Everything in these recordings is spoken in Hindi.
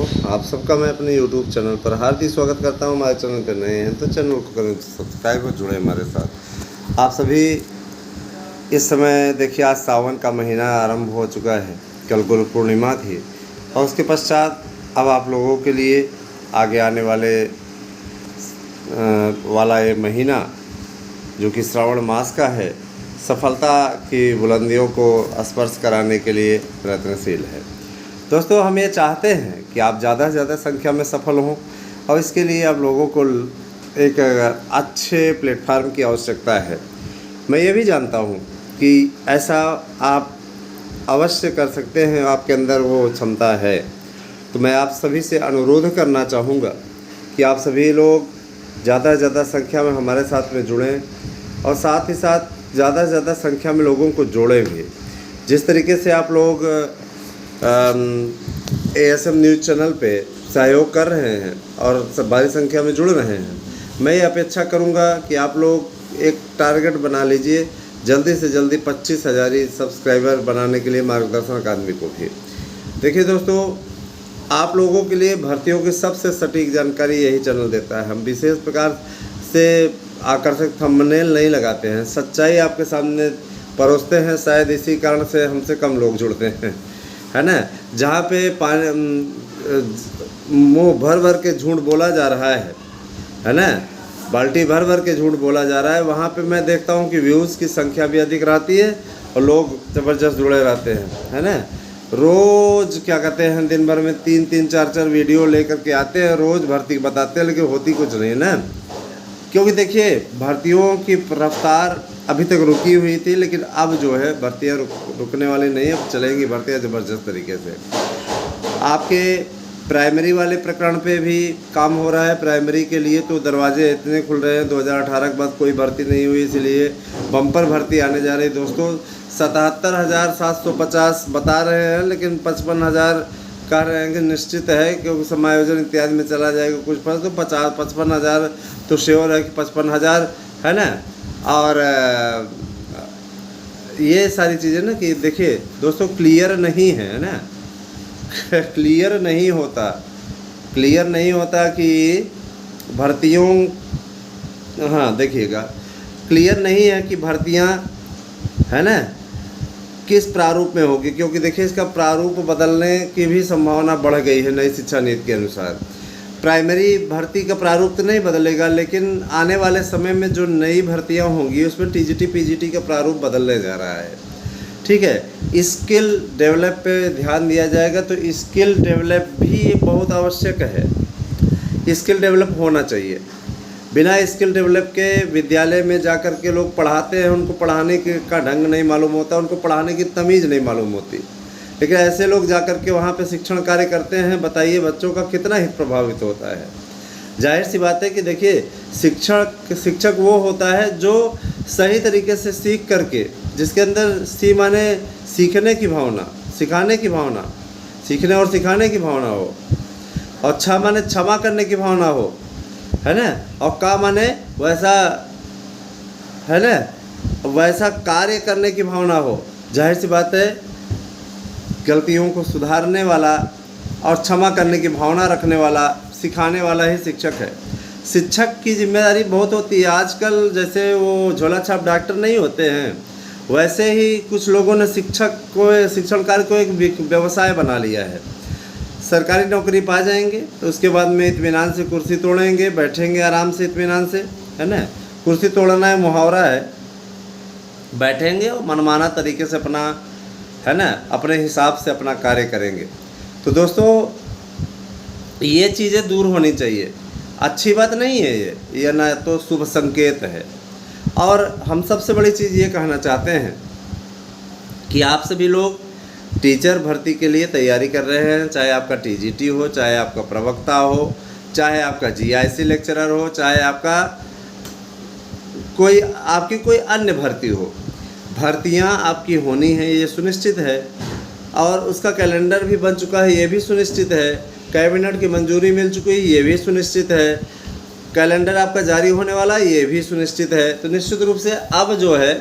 आप सबका मैं अपने YouTube चैनल पर हार्दिक स्वागत करता हूं। हमारे चैनल पर नए हैं तो चैनल को करें सब्सक्राइब और जुड़े हमारे साथ। आप सभी इस समय देखिए, आज सावन का महीना आरंभ हो चुका है, कल गुरु पूर्णिमा थी और उसके पश्चात अब आप लोगों के लिए आगे आने वाला ये महीना जो कि श्रावण मास का है, सफलता की बुलंदियों को स्पर्श कराने के लिए प्रयत्नशील है। दोस्तों, हम ये चाहते हैं कि आप ज़्यादा से ज़्यादा संख्या में सफल हों और इसके लिए आप लोगों को एक अच्छे प्लेटफार्म की आवश्यकता है। मैं ये भी जानता हूँ कि ऐसा आप अवश्य कर सकते हैं, आपके अंदर वो क्षमता है। तो मैं आप सभी से अनुरोध करना चाहूँगा कि आप सभी लोग ज़्यादा से ज़्यादा संख्या में हमारे साथ में जुड़ें और साथ ही साथ ज़्यादा से ज़्यादा संख्या में लोगों को जोड़ें भी। जिस तरीके से आप लोग ASM न्यूज़ चैनल पे सहयोग कर रहे हैं और सब भारी संख्या में जुड़ रहे हैं, मैं ये अपेक्षा करूँगा कि आप लोग एक टारगेट बना लीजिए, जल्दी से जल्दी 25,000 सब्सक्राइबर बनाने के लिए मार्गदर्शन अकादमी को भी। देखिए दोस्तों, आप लोगों के लिए भर्तियों की सबसे सटीक जानकारी यही चैनल देता है। हम विशेष प्रकार से आकर्षक थंबनेल नहीं लगाते हैं, सच्चाई आपके सामने परोसते हैं। शायद इसी कारण से हमसे कम लोग जुड़ते हैं, है ना। जहाँ पे मुँह भर भर के झूठ बोला जा रहा है ना, बाल्टी भर भर के झूठ बोला जा रहा है, वहाँ पे मैं देखता हूँ कि व्यूज़ की संख्या भी अधिक रहती है और लोग ज़बरदस्त जुड़े रहते हैं, है ना। रोज़ क्या कहते हैं, दिन भर में 3-3, 4-4 वीडियो लेकर के आते हैं, रोज़ भर्ती बताते हैं, लेकिन होती कुछ नहीं है ना। क्योंकि देखिए, भर्तियों की रफ्तार अभी तक रुकी हुई थी, लेकिन अब जो है भर्तियाँ रुकने वाली नहीं, अब चलेंगी भर्तियाँ ज़बरदस्त तरीके से। आपके प्राइमरी वाले प्रकरण पे भी काम हो रहा है। प्राइमरी के लिए तो दरवाजे इतने खुल रहे हैं, 2018 के बाद कोई भर्ती नहीं हुई, इसलिए बम्पर भर्ती आने जा रही है। दोस्तों, 77,750 बता रहे हैं, लेकिन 55,000 कह रहे हैं कि निश्चित है, क्योंकि समायोजन इत्यादि में चला जाएगा कुछ पर, तो 55,000 तो श्योर है कि 55,000 है ना। और ये सारी चीज़ें ना कि देखिए दोस्तों, क्लियर नहीं है ना क्लियर नहीं होता कि भर्तियों, हाँ देखिएगा, क्लियर नहीं है कि भर्तियाँ है ना किस प्रारूप में होगी। क्योंकि देखिए, इसका प्रारूप बदलने की भी संभावना बढ़ गई है नई शिक्षा नीति के अनुसार। प्राइमरी भर्ती का प्रारूप तो नहीं बदलेगा, लेकिन आने वाले समय में जो नई भर्तियां होंगी उसमें TGT PGT का प्रारूप बदलने जा रहा है। ठीक है, स्किल डेवलप पे ध्यान दिया जाएगा, तो स्किल डेवलप भी बहुत आवश्यक है। स्किल डेवलप होना चाहिए। बिना स्किल डेवलप के विद्यालय में जाकर के लोग पढ़ाते हैं, उनको पढ़ाने का ढंग नहीं मालूम होता, उनको पढ़ाने की तमीज़ नहीं मालूम होती। लेकिन ऐसे लोग जाकर के वहाँ पे शिक्षण कार्य करते हैं, बताइए बच्चों का कितना हित प्रभावित होता है। जाहिर सी बात है कि देखिए, शिक्षक वो होता है जो सही तरीके से सीख करके, जिसके अंदर माने सीखने की भावना, सिखाने की भावना, सीखने और सिखाने की भावना हो, और माने क्षमा करने की भावना हो, है ना, और माने वैसा, है ना, वैसा कार्य करने की भावना हो। जाहिर सी बात है, गलतियों को सुधारने वाला और क्षमा करने की भावना रखने वाला, सिखाने वाला ही शिक्षक है। शिक्षक की जिम्मेदारी बहुत होती है। आजकल जैसे वो झोला छाप डॉक्टर नहीं होते हैं, वैसे ही कुछ लोगों ने शिक्षण कार्य को एक व्यवसाय बना लिया है। सरकारी नौकरी पा जाएंगे तो उसके बाद में इत्मीनान से कुर्सी तोड़ेंगे, बैठेंगे आराम से इत्मीनान से, है ना। कुर्सी तोड़ना है मुहावरा है, बैठेंगे और मनमाना तरीके से अपना, है ना, अपने हिसाब से अपना कार्य करेंगे। तो दोस्तों, ये चीज़ें दूर होनी चाहिए। अच्छी बात नहीं है ये ना तो शुभ संकेत है। और हम सबसे बड़ी चीज़ ये कहना चाहते हैं कि आप सभी लोग टीचर भर्ती के लिए तैयारी कर रहे हैं, चाहे आपका TGT हो, चाहे आपका प्रवक्ता हो, चाहे आपका GIC लेक्चरर हो, चाहे आपकी कोई अन्य भर्ती हो। भर्तियां आपकी होनी है, ये सुनिश्चित है, और उसका कैलेंडर भी बन चुका है, ये भी सुनिश्चित है। कैबिनेट की मंजूरी मिल चुकी है, ये भी सुनिश्चित है। कैलेंडर आपका जारी होने वाला, ये भी सुनिश्चित है। तो निश्चित रूप से अब जो है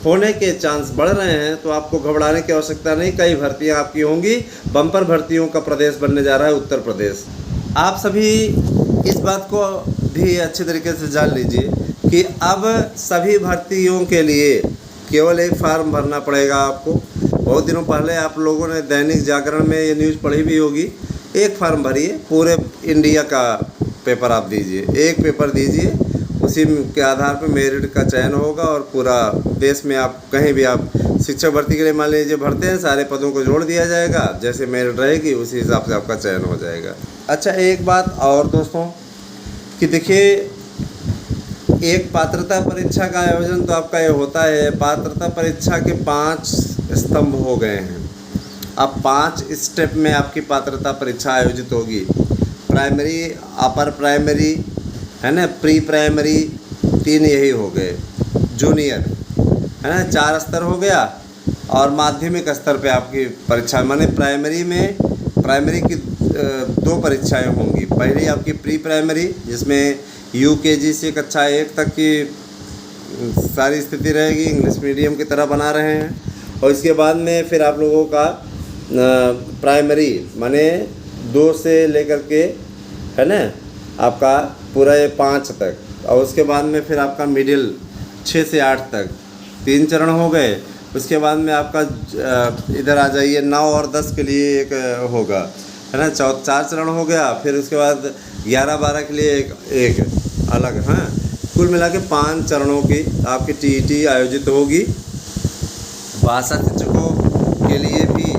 होने के चांस बढ़ रहे हैं, तो आपको घबराने की आवश्यकता नहीं। कई भर्तियां आपकी होंगी। बम्पर भर्तियों का प्रदेश बनने जा रहा है उत्तर प्रदेश। आप सभी इस बात को भी अच्छी तरीके से जान लीजिए कि अब सभी भर्तियों के लिए केवल एक फार्म भरना पड़ेगा आपको। बहुत दिनों पहले आप लोगों ने दैनिक जागरण में ये न्यूज़ पढ़ी भी होगी। एक फार्म भरिए, पूरे इंडिया का पेपर आप दीजिए, एक पेपर दीजिए, उसी के आधार पर मेरिट का चयन होगा और पूरा देश में आप कहीं भी आप शिक्षक भर्ती के लिए मान लीजिए भरते हैं, सारे पदों को जोड़ दिया जाएगा, जैसे मेरिट रहेगी उसी हिसाब से आपका चयन हो जाएगा। अच्छा, एक बात और दोस्तों कि देखिए, एक पात्रता परीक्षा का आयोजन तो आपका ये होता है। पात्रता परीक्षा के 5 स्तंभ हो गए हैं। अब 5 स्टेप में आपकी पात्रता परीक्षा आयोजित होगी। प्राइमरी, अपर प्राइमरी, है ना, प्री प्राइमरी 3 यही हो गए, जूनियर, है ना, 4 स्तर हो गया, और माध्यमिक स्तर पे आपकी परीक्षा, माने प्राइमरी की 2 परीक्षाएं होंगी। पहली आपकी प्री प्राइमरी, जिसमें यूकेजी से कक्षा 1 तक की सारी स्थिति रहेगी, इंग्लिश मीडियम की तरह बना रहे हैं। और इसके बाद में फिर आप लोगों का प्राइमरी माने 2 से लेकर के, है ना, आपका पूरा ये 5 तक, और उसके बाद में फिर आपका मिडिल 6 से 8 तक 3 चरण हो गए। उसके बाद में आपका इधर आ जाइए 9 और 10 के लिए एक होगा, है ना, 4 चरण हो गया। फिर उसके बाद 11-12 के लिए एक अलग, हाँ, कुल मिला के 5 चरणों की आपकी टीईटी आयोजित होगी। भाषा शिक्षकों के लिए भी,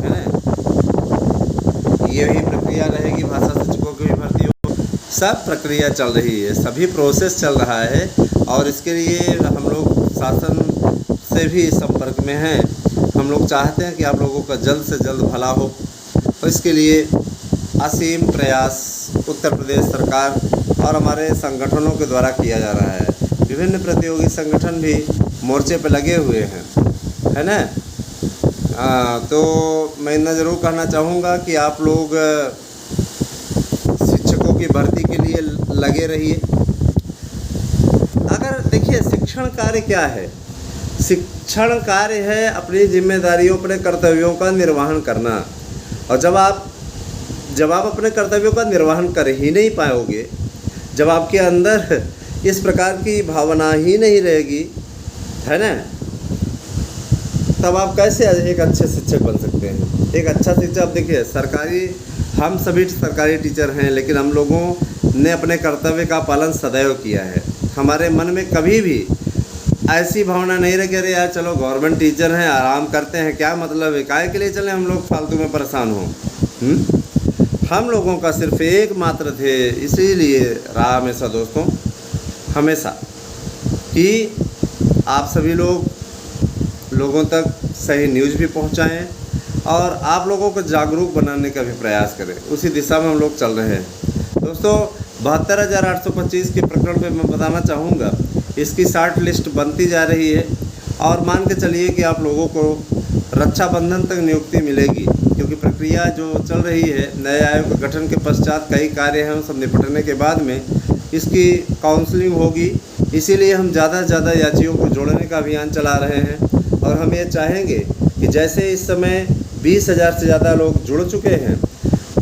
है ना, यही प्रक्रिया रहेगी। भाषा शिक्षकों की भी भर्ती हो, सब प्रक्रिया चल रही है, सभी प्रोसेस चल रहा है, और इसके लिए हम लोग शासन से भी संपर्क में हैं। हम लोग चाहते हैं कि आप लोगों का जल्द से जल्द भला हो, और इसके लिए असीम प्रयास उत्तर प्रदेश सरकार और हमारे संगठनों के द्वारा किया जा रहा है। विभिन्न प्रतियोगी संगठन भी मोर्चे पर लगे हुए हैं, है ना। तो मैं इतना ज़रूर कहना चाहूँगा कि आप लोग शिक्षकों की भर्ती के लिए लगे रहिए। अगर देखिए, शिक्षण कार्य क्या है? शिक्षण कार्य है अपनी जिम्मेदारियों, अपने कर्तव्यों का निर्वहन करना। और जब आप अपने कर्तव्यों का निर्वहन कर ही नहीं पाओगे, जब आपके अंदर इस प्रकार की भावना ही नहीं रहेगी, है ना, तब आप कैसे एक अच्छे शिक्षक बन सकते हैं? एक अच्छा शिक्षक, आप देखिए, हम सभी सरकारी टीचर हैं, लेकिन हम लोगों ने अपने कर्तव्य का पालन सदैव किया है। हमारे मन में कभी भी ऐसी भावना नहीं रही कि अरे यार चलो गवर्नमेंट टीचर हैं, आराम करते हैं, क्या मतलब है, काहे के लिए चले हम लोग फालतू में परेशान हों। हम लोगों का सिर्फ एकमात्र थे, इसीलिए रहा हमेशा दोस्तों, हमेशा, कि आप सभी लोगों तक सही न्यूज़ भी पहुंचाएं और आप लोगों को जागरूक बनाने का भी प्रयास करें। उसी दिशा में हम लोग चल रहे हैं दोस्तों। 72,825 के प्रकरण पे मैं बताना चाहूँगा, इसकी शॉर्ट लिस्ट बनती जा रही है, और मान के चलिए कि आप लोगों को रक्षाबंधन तक नियुक्ति मिलेगी, क्योंकि प्रक्रिया जो चल रही है, नए आयोग के गठन के पश्चात कई कार्य हैं, सब निपटने के बाद में इसकी काउंसलिंग होगी। इसीलिए हम ज़्यादा से ज़्यादा याचियों को जोड़ने का अभियान चला रहे हैं, और हम ये चाहेंगे कि जैसे इस समय 20,000 से ज़्यादा लोग जुड़ चुके हैं,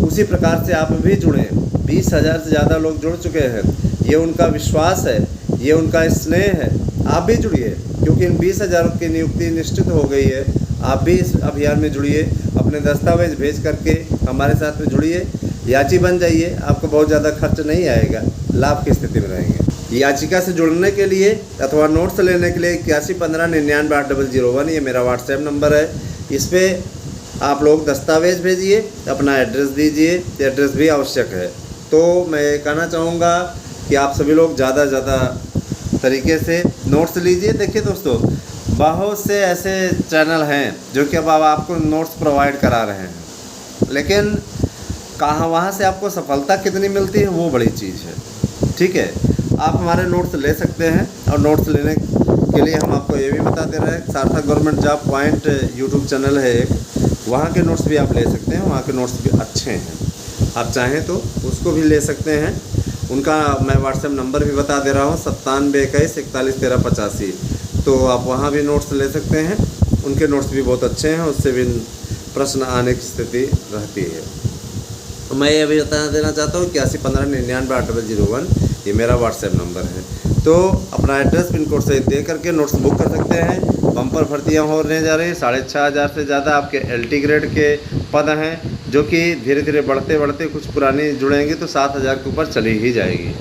उसी प्रकार से आप भी जुड़ें। 20,000 से ज़्यादा लोग जुड़ चुके हैं, ये उनका विश्वास है, ये उनका स्नेह है। आप भी जुड़िए, क्योंकि इन 20,000 की नियुक्ति निश्चित हो गई है। आप भी इस अभियान में जुड़िए, अपने दस्तावेज भेज करके हमारे साथ में जुड़िए, याची बन जाइए। आपको बहुत ज़्यादा खर्च नहीं आएगा, लाभ की स्थिति में रहेंगे। याचिका से जुड़ने के लिए अथवा नोट्स लेने के लिए 8115998001 ये मेरा व्हाट्सएप नंबर है। इस पर आप लोग दस्तावेज़ भेजिए, अपना एड्रेस दीजिए, एड्रेस भी आवश्यक है। तो मैं कहना चाहूँगा कि आप सभी लोग ज़्यादा से ज़्यादा तरीके से नोट्स लीजिए। देखिए दोस्तों, बहुत से ऐसे चैनल हैं जो कि अब आपको नोट्स प्रोवाइड करा रहे हैं, लेकिन कहाँ वहाँ से आपको सफलता कितनी मिलती है वो बड़ी चीज़ है। ठीक है, आप हमारे नोट्स ले सकते हैं, और नोट्स लेने के लिए हम आपको ये भी बता दे रहे हैं, सार्थक government job point YouTube channel है एक, वहाँ के नोट्स भी आप ले सकते हैं। वहाँ के नोट्स भी अच्छे हैं, आप चाहें तो उसको भी ले सकते हैं। उनका मैं व्हाट्सएप नंबर भी बता दे रहा हूँ, 9721411385। तो आप वहाँ भी नोट्स ले सकते हैं। उनके नोट्स भी बहुत अच्छे हैं, उससे भी प्रश्न आने की स्थिति रहती है। तो मैं ये भी बता देना चाहता हूँ 8115998801 ये मेरा व्हाट्सएप नंबर है। तो अपना एड्रेस पिन कोड सहित दे करके नोट्स बुक कर सकते हैं। बम्पर भर्तियाँ होने जा रही हैं, 6500 से ज़्यादा आपके LT ग्रेड के पद हैं, जो कि धीरे धीरे बढ़ते बढ़ते कुछ पुरानी जुड़ेंगी तो 7000 के ऊपर चली ही जाएगी।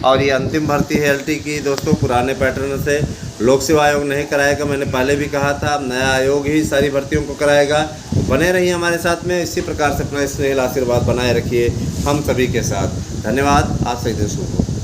और ये अंतिम भर्ती है LT की दोस्तों, पुराने पैटर्न से लोक सेवा आयोग नहीं कराएगा। मैंने पहले भी कहा था, अब नया आयोग ही सारी भर्तियों को कराएगा। बने रहिए हमारे साथ में, इसी प्रकार से अपना स्नेह आशीर्वाद बनाए रखिए हम सभी के साथ। धन्यवाद। आज से दिन शुभ हो।